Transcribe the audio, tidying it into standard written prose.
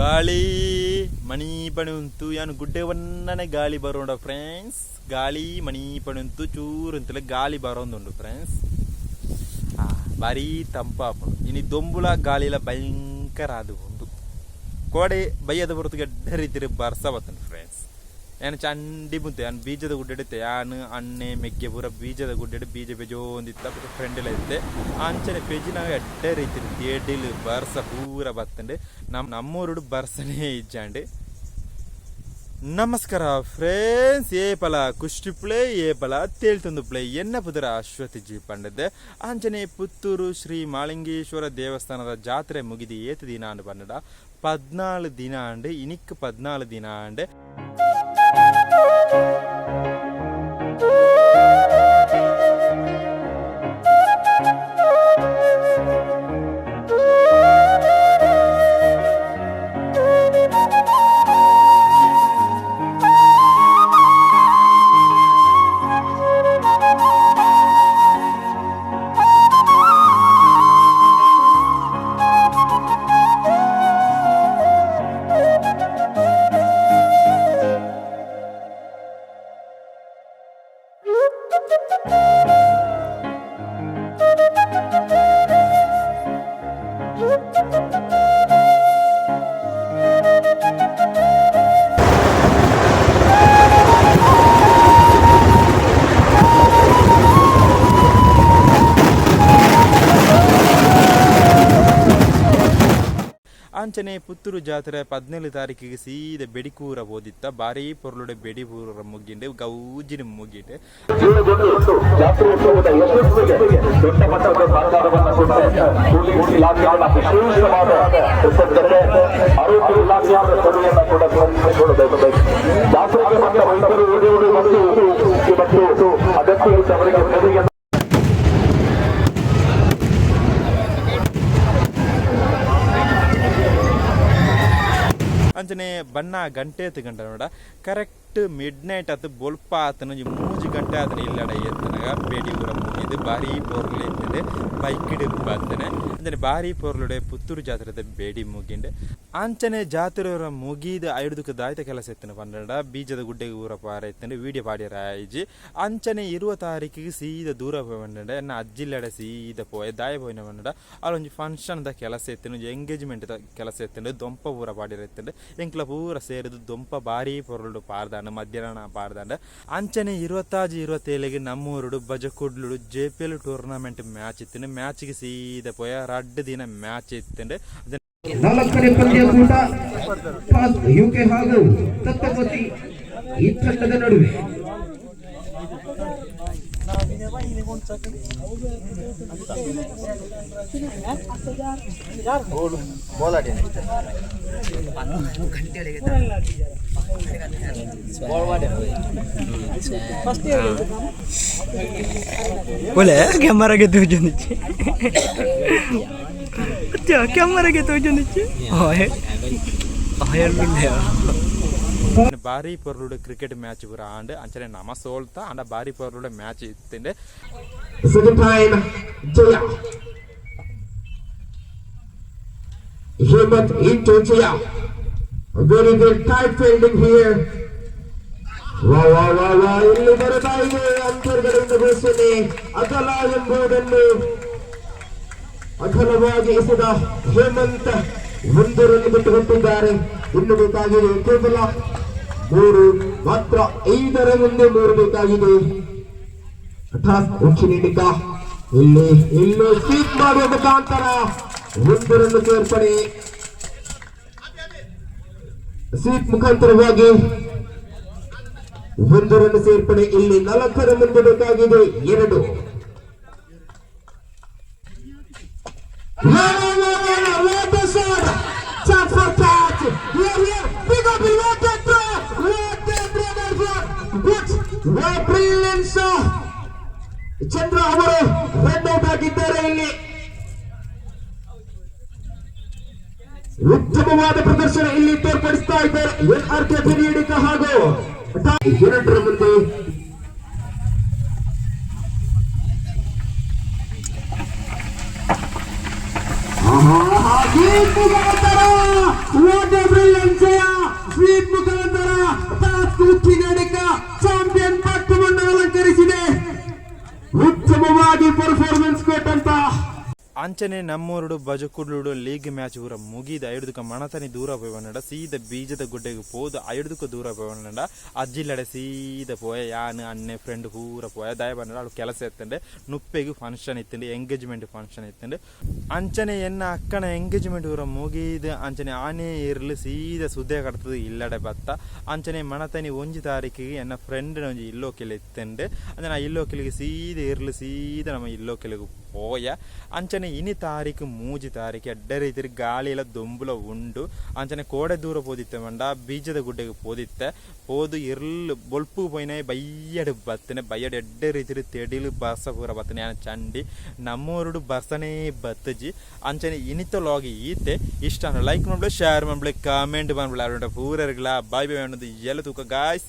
ಗಾಳಿ ಮಣಿ ಪಣಿ ಉಂಟು ಯಾನು ಗುಡ್ಡೆ ಒನ್ನನೆ ಗಾಳಿ ಬರೋಣ ಫ್ರೆಂಡ್ಸ್. ಗಾಳಿ ಮಣಿ ಪಣಿ ಉಂಟು ಚೂರು ಅಂತಲೇ ಗಾಳಿ ಬರೋದುಂಡು ಫ್ರೆಂಡ್ಸ್. ಭಾರಿ ತಂಪಾಪುಂಡು. ಇನ್ನು ದೊಂಬುಳ ಗಾಳಿಲ ಭಯಂಕರ ಅದು ಉಂಟು. ಕೋಡೆ ಬೈಯದ ಹೊರತು ಗಡ್ಡ ರೀತಿ ಬರ್ಸ ಬತ್ತುಂಡು ಫ್ರೆಂಡ್ಸ್. ಏನು ಚಂಡಿ ಮುಂತೆ ನಾನು ಬೀಜದ ಗುಡ್ಡೆಡುತ್ತೆ ಯಾನು ಅಣ್ಣೆ ಮೆಗ್ಗೆ ಪೂರ ಬೀಜದ ಗುಡ್ಡೆಡು ಬೀಜ ಬೆಜೋಂದಿತ್ತ ಫ್ರೆಂಡ್ ಎಲ್ಲ ಇರುತ್ತೆ ಅಂಚನೆ ಪೆಜಿನಾಗ ಎಡ್ಡೆ ರೀತಿ ಎಡ್ಡಿಲು ಬರ್ಸ ಪೂರ ಬತ್ತಂಡು ನಮ್ಮೂರುಡು ಬರ್ಸನೇ ಇಜ್ಜಾಂಡು. ನಮಸ್ಕಾರ ಫ್ರೆಂಡ್ಸ್. ಏಪಲ ಕುಷ್ಟಿ ಪ್ಲೇ ಏಪಲ ತೇಳ್ತೊಂದು ಪ್ಲೇ ಎನ್ನ ಪುದರ ಅಶ್ವತಿ ಜಿ ಪಂಡದ್ದೆ ಅಂಚನೆ ಪುತ್ತೂರು ಶ್ರೀ ಮಾಳಿಂಗೇಶ್ವರ ದೇವಸ್ಥಾನದ ಜಾತ್ರೆ ಮುಗಿದು ಏತು ದಿನ ಅಂಡು ಪಂಡ 14 ದಿನ ಅಂಡು ಇನಿಕ್ 14 ದಿನ ಅಂಡು ಅಂಚನೆ ಪುತ್ತೂರು ಜಾತ್ರೆ 17 ತಾರೀಕಿಗೆ ಸೀದ ಬೆಡಿಕೂರ ಓದಿತ್ತ ಬಾರಿ ಪೊರ್ಲುಡೆ ಬೆಡಿಪೂರ ಮುಗಿಂಡೆ ಗೌಜಿನ ಮುಗಿಂಡೆ ಅಂಚನೆ ಬಣ್ಣ ಗಂಟೆ ಗಂಟೆ ನೋಡ ಕರೆಕ್ಟ್ ಮಿಡ್ ನೈಟ್ ಆತು ಬೊಲ್ಪ ಆತನ 3 ಗಂಟೆ ಆತನ ಇಲ್ಲಡ ಎತ್ತನಾಗ ಬೇಡಿ ಊರ ಮುಗಿದು ಬಾರಿ ಪೊರ್ಲು ಎತ್ತಿದೆ ಬೈಕಿಡ್ ಬರ್ತನೆ ಅಂಚನೆ ಬಾರಿ ಪೊರ್ಲುಡೆ ಪುತ್ತೂರು ಜಾತ್ರೆ ಬೇಡಿ ಮುಗಿಂಡೆ ಅಂಚನೆ ಜಾತ್ರೆ ಮುಗಿದು ಐಡುದಕ್ಕೆ ದಾಯ್ತ ಕೆಲಸ ಎತ್ತನ ಪಂಡ ಬೀಜದ ಗುಡ್ಡೆಗೆ ಊರ ಪಾರ ಎತ್ತಂಡೆ ವಿಡಿಯೋ ಪಾಡ್ಯಾರ ಆಯ್ಜಿ ಅಂಚನೆ 20 ತಾರೀಕಿಗೆ ಸೀದ ದೂರ ಬಂಡೆ ಎನ್ನ ಅಜ್ಜಿಲ್ಲಡೆ ಸೀದ ಪೋಯ್ ದಾಯ ಪೋಯ್ನ ಬಂಡ ಅಲ್ಲೊಂದು ಫಂಕ್ಷನ್ ದ ಕೆಲಸ ಎತ್ತನು ಎಂಗೇಜ್ಮೆಂಟ್ ದ ಕೆಲಸ ಎತ್ತಂಡೆ ದೊಂಪ ಊರ ಪಾಡ್ಯಾರ ಎತ್ತಂಡೆ ಎಂಕ್ಲ ಪೂರ ಸೇರಿದು ದೊಂಪ ಬಾರಿ ಪೊರ್ಲು ಪಾರ್ದಾಂಡ ಮಧ್ಯಾಹ್ನ ಪಾರ್ದಾಂಡ ಅಂಚನೆ 27 ನಮ್ಮೂರುಡು ಬಜಕುಡ್ಲು JPL ಟೂರ್ನಮೆಂಟ್ ಮ್ಯಾಚ್ ಇತ್ತು ಮ್ಯಾಚ್ಗೆ ಸೀದ ಪೋಯ 2 ದಿನ ಮ್ಯಾಚ್ ಇತ್ತಂಡೆ 4ನೇ ಪಂದ್ಯಕೂಟ ಯುಕೆ ಹಾಗೂ ತತ್ತಪತಿ ಈ ತಂಡದ ನಡುವೆ boleh kamera gitu nih kamera gitu nih oh ya ಬಾರಿ ಪೊರ್ಲುಡೆ ಕ್ರಿಕೆಟ್ ಮ್ಯಾಚ್ ಪೂರ ಆಂಡ್ ಅಂಚನೆ ನಮ ಸೋಲ್ತಾ ಅಂಡ ಬಾರಿ ಪೊರ್ಲುಡೆ match ಇತ್ತಂಡೆ second time Jaya Hemant into Jaya very tight fielding here wow ಇಲ್ಲಿ ಬರ್ತಾ ಇದೆ ಅಂತರ್ಗಡೆಯಿಂದ ಘೋಷಣೆ ಅಗಲ ಎಂಬುದನ್ನು ಅಗಲವಾಗಿ ಎಸೆದ ಹೇಮಂತ್ 1 ರನ್ ಬಿಟ್ಟು ಕೊಟ್ಟಿದ್ದಾರೆ. ಇನ್ನು ಬೇಕಾಗಿದೆ ಕೇವಲ 3 ಮಾತ್ರ 5 ಮುಂದೆ 3 ಬೇಕಾಗಿದೆ. ಟಾಸ್ ಉಚ್ಚಿನಿಡಿಕ ಇಲ್ಲಿ ಸ್ವೀಪ್ ಮಾಡುವ ಮುಖಾಂತರ 1 ರನ್ ಸೇರ್ಪಡೆ ಸ್ವೀಪ್ ಮುಖಾಂತರವಾಗಿ 1 ರನ್ ಸೇರ್ಪಡೆ ಇಲ್ಲಿ 4 ಮುಂದೆ ಬೇಕಾಗಿದೆ 2 ಚಂದ್ರ ಅವರು ರನ್ ಔಟ್ ಆಗಿದ್ದಾರೆ. ಇಲ್ಲಿ ಉತ್ತಮವಾದ ಪ್ರದರ್ಶನ ಇಲ್ಲಿ ತೋರ್ಪಡಿಸ್ತಾ ಇದ್ದಾರೆ NRK ಹಿರಿಯಡಿಕ ಹಾಗೂ 2 ಮುಂದೆ What a ಅಂಚನೆ ನಮ್ಮೂರುಡು ಬಜಕುಡ್ಲುಡು ಲೀಗ್ ಮ್ಯಾಚ್ ಊರ ಮುಗಿದ ಐಡುದಕ್ಕೆ ಮಣತನಿ ದೂರ ಪೋಯವನ್ನಡ ಸೀದ ಬೀಜದ ಗುಡ್ಡೆಗೆ ಹೋದು ಐಡುದಕ್ಕೆ ದೂರ ಪೋಯವನ್ನಡ ಅಜ್ಜಿಲ್ಲಡೆ ಸೀದ ಪೋಯ ಯಾನು ಅಣ್ಣೆ ಫ್ರೆಂಡ್ ಪೂರ ಪೋಯ ದಯ ಬಂದ ಅವಳು ಕೆಲಸ ಎತ್ತಂಡೆ ನುಪ್ಪೆಗೂ ಫಂಕ್ಷನ್ ಇತ್ತಂಡೆ ಎಂಗೇಜ್ಮೆಂಟ್ ಫಂಕ್ಷನ್ ಇತ್ತಂಡೆ ಅಂಚನೆ ಎನ್ನ ಅಕ್ಕನ ಎಂಗೇಜ್ಮೆಂಟ್ ಊರ ಮುಗಿದ ಅಂಚನೆ ಆನೆ ಇರ್ಲಿ ಸೀದ ಸುದ್ದೆ ಕಟ್ತದ ಇಲ್ಲಡೆ ಬತ್ತ ಅಂಚನೆ ಮಣತನಿ 1 ತಾರೀಕಿಗೆ ಎನ್ನ ಫ್ರೆಂಡ್ ಒಂಜಿ ಇಲ್ಲೋಕೆಲೆ ಇತ್ತಂಡೆ ಅಂಚನೆ ಆ ಇಲ್ಲೋಕೆಲಿಗೆ ಸೀದ ಇರ್ಲಿ ಸೀದ ನಮ್ಮ ಇಲ್ಲೋಕೆಲಿಗೆ പോയ ಅಂಚನೆ ಇನಿ ತಾರೀಕು 3 ತಾರೀಕು ಎಡ್ಡ ರೀತಿ ಗಾಳಿ ಎಲ್ಲ ದೊಂಬುಲ ಉಂಡು ಅಂಚನೆ ಕೋಡೆ ದೂರ ಪೋದಿತ್ತೆ ಮಂಡ ಬೀಜದ ಗುಡ್ಡೆಗೆ ಪೋದಿತ್ತೆ ಹೋದು ಇರ್ಲು ಬೊಲ್ಪು ಪೋಯಿನ ಬಯ್ಯಡು ಬತ್ತನೆ ಬಯ್ಯಡು ಎಡ್ಡ ರೀತಿ ತೆಡಿಲು ಬರ್ಸ ಪೂರ ಬತ್ತನೆ ಯಾನ ಚಂಡಿ ನಮ್ಮೂರುಡು ಬರ್ಸನೇ ಬತ್ತಜಿ ಅಂಚನೆ ಇನಿತ ಲಾಗಿ ಈತೆ ಇಷ್ಟ ಲೈಕ್ ಮಾಡ್ಬಿಡ ಶೇರ್ ಮಾಡ್ಬಿಡ ಕಾಮೆಂಟ್ ಮಾಡ್ಬಿಡ ಪೂರ ಇರಲ್ಲ ಬಾಯ್ ಬಾಯ್ ಅನ್ನೋದು ಎಲ್ಲ ತೂಕ ಗಾಯ್ಸ್